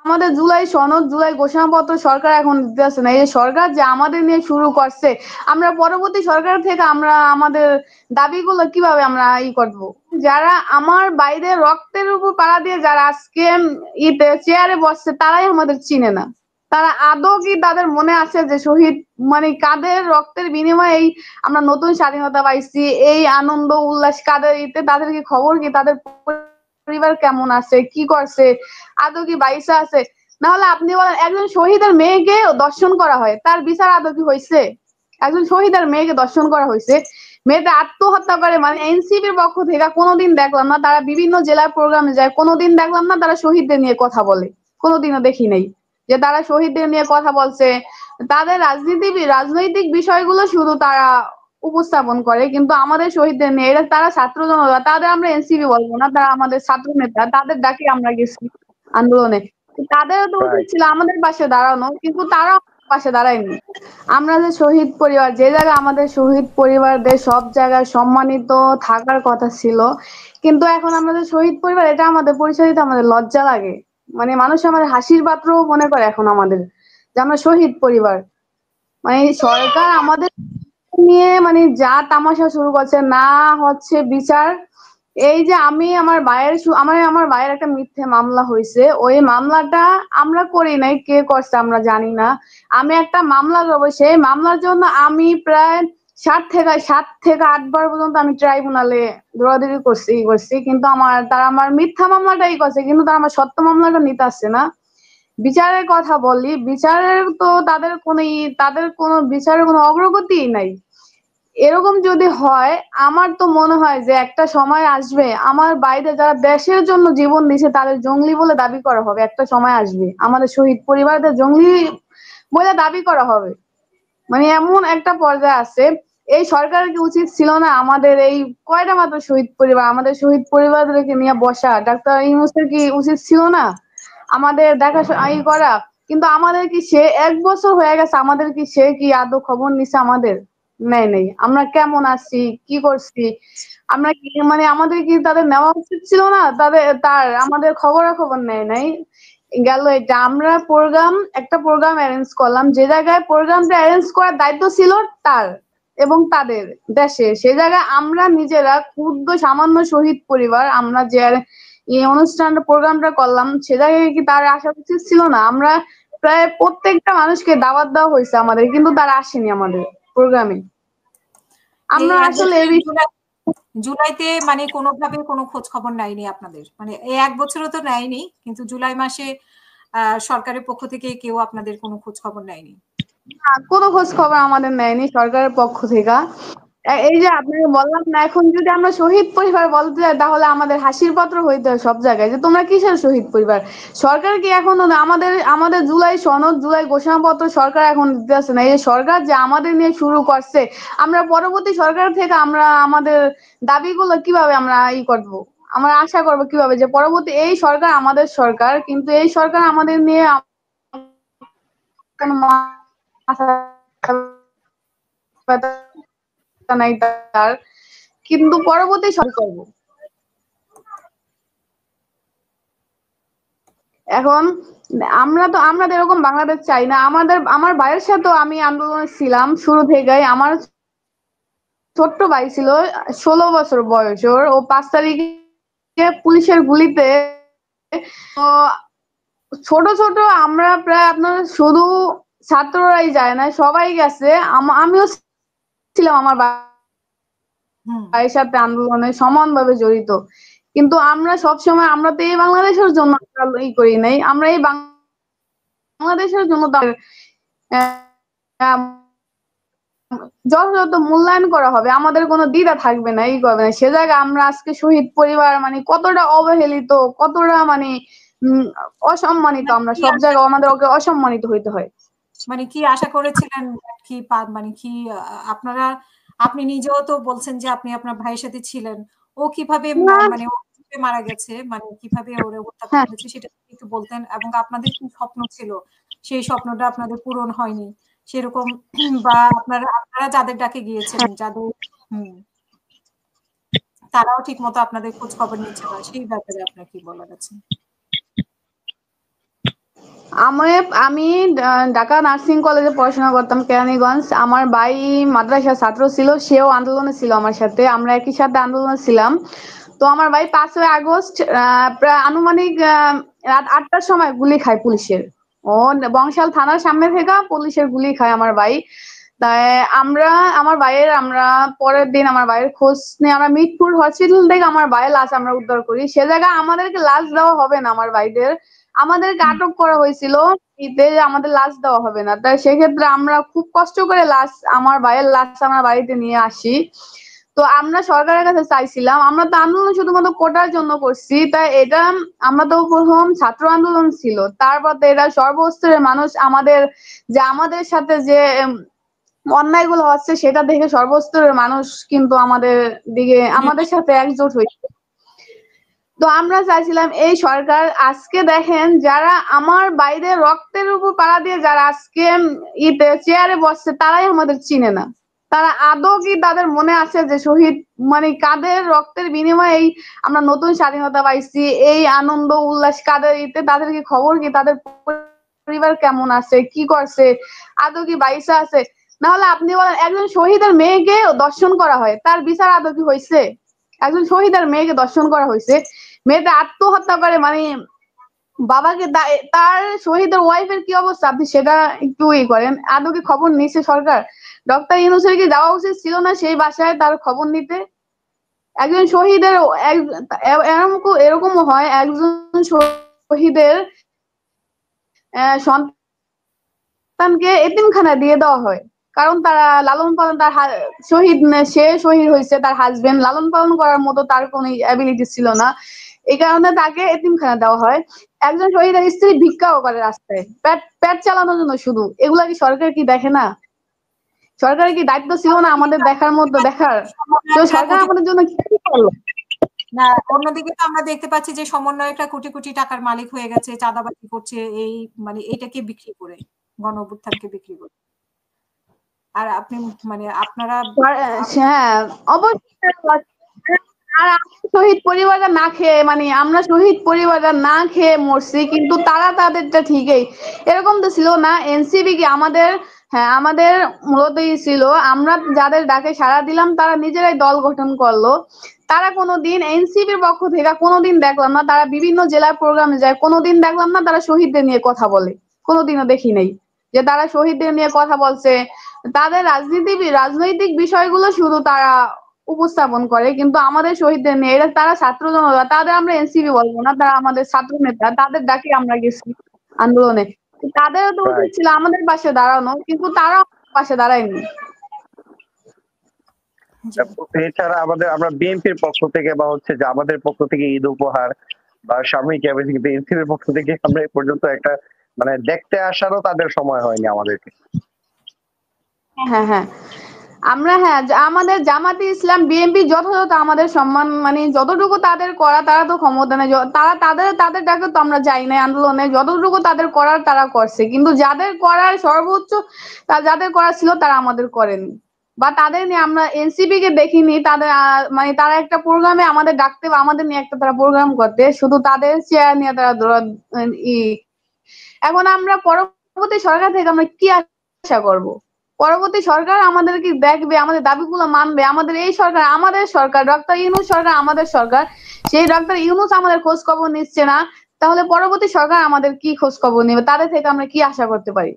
আমাদের জুলাই সনদ, জুলাই ঘোষণাপত্র সরকার এখন দিতেছে না। এই সরকার যে আমাদের নিয়ে শুরু করছে, আমরা পরবর্তী সরকার থেকে আমরা আমাদের দাবিগুলো কিভাবে আমরা করব? যারা আমার বাইরে রক্তের উপর পাড়া দিয়ে যারা আজকে চেয়ারে বসছে, তারাই আমাদের চিনে না। তারা আদৌ কি তাদের মনে আছে যে শহীদ মানে কাদের রক্তের বিনিময়ে এই আমরা নতুন স্বাধীনতা পাইছি, এই আনন্দ উল্লাস কাদের তাদের কি খবর কি, তাদের পরিবার কেমন আছে, কি করছে, আদৌ কি বাইসা আছে? না হলে আপনি বলেন একজন শহীদের মেয়েকে দর্শন করা হয়, তার বিচার আদৌ কি হয়েছে? একজন শহীদের মেয়েকে দর্শন করা হয়েছে, মেয়েটা আত্মহত্যা করে, মানে এনসিপির পক্ষ থেকে কোনোদিন দেখলাম না তারা বিভিন্ন জেলার প্রোগ্রামে যায়, কোনোদিন দেখলাম না তারা শহীদদের নিয়ে কথা বলে, কোনোদিনও দেখি নাই যে তারা শহীদদের নিয়ে কথা বলছে। তাদের রাজনৈতিক বিষয়গুলো শুধু তারা উপস্থাপন করে, কিন্তু আমাদের শহীদদের নিয়ে এরা তারা ছাত্র জনতা, তাদের আমরা এনসিপি বলবো না, তারা আমাদের ছাত্র নেতা, তাদের ডাকে আমরা গেছি আন্দোলনে। তাদেরও তো উচিত ছিল আমাদের পাশে দাঁড়ানো, কিন্তু তারা পাশে দাঁড়ায়নি। আমরা যে শহীদ পরিবার, যে জায়গায় আমাদের শহীদ পরিবারদের সব জায়গায় সম্মানিত থাকার কথা ছিল, কিন্তু এখন আমরা যে শহীদ পরিবার এটা আমাদের পরিচয় দিতে আমাদের লজ্জা লাগে। মানে মানুষ আমাদের হাসির পাত্র মনে করে এখন আমাদের, যে আমরা শহীদ পরিবার। মানে সরকার আমাদের নিয়ে মানে যা তামাশা শুরু করছে, না হচ্ছে বিচার। এই যে আমি আমার ভাইয়ের একটা মিথ্যে মামলা হয়েছে, ওই মামলাটা আমরা করি নাই, কে করছে আমরা জানি না। আমি একটা মামলা করবো, সেই মামলার জন্য আমি প্রায় 7 থেকে 8 বার পর্যন্ত আমি ট্রাইব্যুনালে দৌড়াদৌড়ি করছি, কিন্তু তারা আমার মিথ্যা মামলাটাই করছে, কিন্তু তারা আমার সত্য মামলাটা নিতে আসছে না। বিচারের কথা বলি, বিচারের তো তাদের কোনো বিচারের কোনো অগ্রগতি নাই। এরকম যদি হয়, আমার তো মনে হয় যে একটা সময় আসবে আমার বাইরে যারা দেশের জন্য জীবন দিয়েছে তাদের জঙ্গলি বলে দাবি করা হবে। একটা সময় আসবে আমাদের শহীদ পরিবারদের জঙ্গলি বলে দাবি করা হবে। মানে এমন একটা পর্যায়ে আছে। এই সরকারের কি উচিত ছিল না আমাদের এই কয়টা মাত্র শহীদ পরিবার, আমাদের শহীদ পরিবারদেরকে নিয়ে বসা? ডাক্তার ইউনূসের কি উচিত ছিল না আমাদের করা? কিন্তু আমাদের কি সে 1 বছর হয়ে গেছে, আমাদের কি সে কি আদৌ খবর নিছে আমাদের? নেই। আমরা কেমন আছি, কি করছি, আমরা কি মানে আমাদের কি তাদের নেওয়া উচিত ছিল না? আমাদের খবরাখবর নেয় নাই। গেল এটা আমরা একটা প্রোগ্রাম অ্যারেঞ্জ করলাম, যে জায়গায় প্রোগ্রামটা অ্যারেঞ্জ করার দায়িত্ব ছিল তার এবং তাদের দেশে, সে জায়গায় আমরা নিজেরা ক্ষুদ্র সামান্য শহীদ পরিবার আমরা যে এই অনুষ্ঠানটা প্রোগ্রামটা করলাম, সে জায়গায় কি তার আসা উচিত ছিল না? আমরা প্রায় প্রত্যেকটা মানুষকে দাওয়াত দেওয়া হয়েছে আমাদের, কিন্তু তারা আসেনি আমাদের প্রোগ্রামে। আমরা আসলে জুলাইতে মানে কোনোভাবে কোনো খোঁজ খবর নেয়নি আপনাদের, মানে এই 1 বছরও তো নেয়নি, কিন্তু জুলাই মাসে সরকারের পক্ষ থেকে কেউ আপনাদের কোনো খোঁজ খবর নেয়নি? কোনো খোঁজ খবর আমাদের নেয়নি সরকারের পক্ষ থেকে। এই যে আপনাকে বললাম না, এখন যদি আমরা শহীদ পরিবার বলতে যাই তাহলে আমাদের হাসির পাত্র হইতে হয় সব জায়গায়, যে তোমরা কিসের শহীদ পরিবার? সরকার কি এখনো আমাদের জুলাই সনদ, জুলাই ঘোষণাপত্র সরকার এখন দিতেছে না। এই সরকার যে আমাদের নিয়ে শুরু করছে, আমরা পরবর্তী সরকার থেকে আমরা আমাদের দাবিগুলো কিভাবে আমরা করব? আমরা আশা করব কিভাবে যে পরবর্তী এই সরকার আমাদের সরকার, কিন্তু এই সরকার আমাদের নিয়ে নাই তার, কিন্তু পরবর্তী সরকার করব। এখন আমরা তো এরকম বাংলাদেশ চাই না। আমার ভাইয়ের সাথেও আমি আন্দোলনে ছিলাম শুরু থেকেই। আমার ছোট্ট ভাই ছিল 16 বছর বয়স, ও 5 তারিখে পুলিশের গুলিতে, ছোট আমরা প্রায় আপনার শুধু ছাত্ররাই যায় না, সবাই গেছে। আমিও ছিলাম আমার ভাইয়ের সাথে আন্দোলনে সমানভাবে জড়িত। কিন্তু আমরা সবসময় আমরা তো এই বাংলাদেশের জন্য করি নাই, আমরা এই বাংলাদেশের জন্য যথাযথ মূল্যায়ন করা হবে, আমাদের কোনো দ্বিধা থাকবে না, করবে না। সে জায়গায় আমরা আজকে শহীদ পরিবার মানে কতটা অবহেলিত, কতটা মানে অসম্মানিত, আমরা সব জায়গায় আমাদের ওকে অসম্মানিত হইতে হয়। মানে কি আশা করেছিলেন, কি মানে কি আপনি নিজেও তো বলছেন যে আপনি আপনার ভাইয়ের সাথে ছিলেন, ও কিভাবে মানে মারা গেছে, মানে কিভাবে ওরে হত্যা করা হয়েছে সেটা একটু বলতেন, এবং আপনাদের কি স্বপ্ন ছিল সেই স্বপ্নটা আপনাদের পূরণ হয়নি সেরকম, বা আপনারা যাদের ডাকে গিয়েছিলেন, যাদের তারাও ঠিক মতো আপনাদের খোঁজ খবর নিচ্ছে না, সেই ব্যাপারে আপনার কি বলার আছে? আমি ঢাকা নার্সিং কলেজে পড়াশোনা করতাম কেরানীগঞ্জ। আমার ভাই মাদ্রাসার ছাত্র ছিল, সেও আন্দোলনে ছিল আমার সাথে, আমরা একই সাথে আন্দোলনে ছিলাম। তো আমার ভাই 5ই আগস্ট প্রায় আনুমানিক রাত 8টার সময় গুলি খায় পুলিশের। ও বংশাল থানার সামনে থেকে পুলিশের গুলি খায় আমার ভাই। তাই আমরা পরের দিন আমার ভাইয়ের খোঁজ নিয়ে আমরা মিরপুর হসপিটাল থেকে আমার ভাইয়ের লাশ আমরা উদ্ধার করি। সে জায়গায় আমাদেরকে লাশ দেওয়া হবে না, আমার ভাইদের আমাদেরকে আটক করা হয়েছিল, আমাদের লাশ দেওয়া হবে না। তাই সেক্ষেত্রে আমরা খুব কষ্ট করে আমার ভাইয়ের লাশ আমার বাড়িতে নিয়ে আসি। তো আমরা সরকারের কাছে চাইছিলাম, আমরা তো আন্দোলন শুধুমাত্র কোটার জন্য করছি, তাই এটা আমরা তো প্রথম ছাত্র আন্দোলন ছিল, তারপর তো এটা সর্বস্তরের মানুষ আমাদের সাথে যে অন্যায়গুলো হচ্ছে সেটা দেখে সর্বস্তরের মানুষ কিন্তু আমাদের সাথে একজোট হয়েছে। তো আমরা চাইছিলাম এই সরকার আজকে দেখেন, যারা আমার বাইরে রক্তের উপর পাড়া দিয়ে যারা আজকে চেয়ারে বসছে তারাই আমাদের চিনে না। তারা আদৌ কি তাদের মনে আছে যে শহীদ মানে কাদের রক্তের বিনিময়ে এই আমরা নতুন স্বাধীনতা পাইছি, এই আনন্দ উল্লাস কাদের তাদের কি খবর, কি তাদের পরিবার কেমন আছে, কি করছে, আদৌ কি বাইসা আছে? না হলে আপনি বলেন একজন শহীদের মেয়েকে দর্শন করা হয়, তার বিচার আদৌ কি হয়েছে? একজন শহীদের মেয়েকে দর্শন করা হয়েছে, মেয়েটা আত্মহত্যা করে, মানে বাবাকে তার শহীদের ওয়াইফের কি অবস্থা আপনি সেটা একটু করেন। আদৌ কি খবর নিচ্ছে সরকার? ডক্টর ইউনূসের কি যাওয়া উচিত ছিল না সেই বাসায় তার খবর নিতে? একজন শহীদের এরকম হয়, একজন শহীদের সন্তানকে এতিমখানা দিয়ে দেওয়া হয়, কারণ তারা লালন পালন সে শহীদ হয়েছে, তার হাজবেন্ড লালন পালন করার মতো তার কোনো অ্যাবিলিটি ছিল না, এই কারণে তাকে এতিমখানা দেওয়া হয়। একজন শহীদের স্ত্রী ভিক্ষাও করে রাস্তায় পেট চালানোর জন্য শুধু। এগুলা কি সরকার কি দেখে না? সরকারের কি দায়িত্ব ছিল না আমাদের দেখার মতো দেখার? তো সরকার আমাদের জন্য কি করলো? না, অন্যদিকে তো আমরা দেখতে পাচ্ছি যে সমন্বয়করা কোটি কোটি টাকার মালিক হয়ে গেছে, চাঁদাবাজি করছে, এই মানে এটাকে বিক্রি করে, গণ অভ্যুত্থানকে বিক্রি করে। আর আপনি মানে আপনারা হ্যাঁ অবশ্যই। আর শহীদ পরিবাররা না খেয়ে আমরা শহীদ পরিবাররা না খেয়ে মরছি, কিন্তু তারা তাদেরটা ঠিকই। এরকম তো ছিল না এনসিপি কি আমাদের, হ্যাঁ আমাদের মূলতই ছিল, আমরা যাদের ডাকে সাড়া দিলাম তারা নিজেরাই দল গঠন করলো। তারা কোনোদিন এনসিপির পক্ষ থেকে কোনোদিন দেখলাম না তারা বিভিন্ন জেলার প্রোগ্রামে যায়, কোনোদিন দেখলাম না তারা শহীদদের নিয়ে কথা বলে, কোনোদিনও দেখি নাই যে তারা শহীদদের নিয়ে কথা বলছে। তাদের রাজনৈতিক বিষয়গুলো শুধু তারা উপস্থাপন করে, কিন্তু আমাদের শহীদদের নিয়ে, এটা তারা ছাত্র জনতা, তাদের আমরা এনসিপি বলবো না, তারা আমাদের ছাত্র নেতা, তাদের ডাকে আমরা গেছি আন্দোলনে। তাদেরও তো উচিত ছিল আমাদের পাশে দাঁড়ানো, কিন্তু তারা পাশে দাঁড়ায়নি। এছাড়া আমরা বিএনপির পক্ষ থেকে বা হচ্ছে যে আমাদের পক্ষ থেকে ঈদ উপহার বা সাময়িক কিন্তু এনসিপির পক্ষ থেকে আমরা এই পর্যন্ত একটা মানে দেখতে আসারও তাদের সময় হয়নি আমাদেরকে। হ্যাঁ হ্যাঁ আমরা আমাদের জামাতে ইসলাম বিএনপি যথাযথ আমাদের সম্মান যতটুকু তাদের করা, তারা তো ক্ষমতা নেই, তারা তাদের ডাকে তো আমরা যাই নাই আন্দোলনে, যতটুকু তাদের করার তারা করছে, কিন্তু যাদের করার সর্বোচ্চ যাদের করার ছিল তারা আমাদের করেনি, বা তাদের নিয়ে আমরা এনসিপি কে দেখিনি তাদের তারা একটা প্রোগ্রামে আমাদের ডাকতে বা আমাদের নিয়ে একটা তারা প্রোগ্রাম করতে, শুধু তাদের চেয়ার নিয়ে তারা এখন আমরা পরবর্তী সরকার থেকে আমরা কি আশা করব? পরবর্তী সরকার আমাদের কি দেখবে, আমাদের দাবিগুলো মানবে? আমাদের এই সরকার, আমাদের সরকার ডক্টর ইউনূস সরকার, আমাদের সরকার, সেই ডক্টর ইউনূস আমাদের খোঁজ খবর নিচ্ছে না, তাহলে পরবর্তী সরকার আমাদের কি খোঁজ খবর নেবে? তাদের থেকে আমরা কি আশা করতে পারি?